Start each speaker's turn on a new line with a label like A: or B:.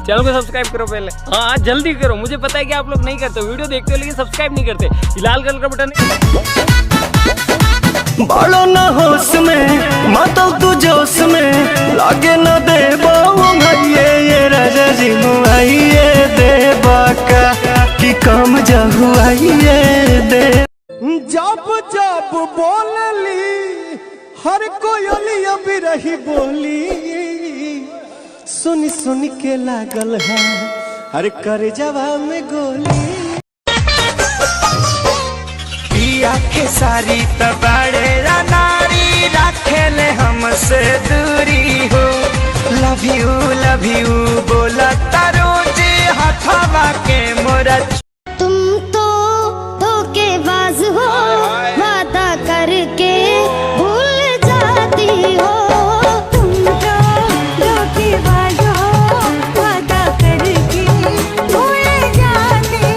A: Channel को subscribe करो पहले। हाँ जल्दी करो, मुझे पता है कि आप लोग नहीं करते, वीडियो देखते हो लेकिन सब्सक्राइब नहीं करते। लाल कलर का बटन
B: बालो न होश में मातो तू जोश में लागे न दे ये राजा जी मुआइए दे बाका कि कम जहुआइए दे। जब जब बोलली हर कोई अभी रही बोली, सुन सुन के लागल है हर कर जवाब में गोली। के सारी तबाड़े नारी रखेले हमसे दूरी हो, लव यू बोलता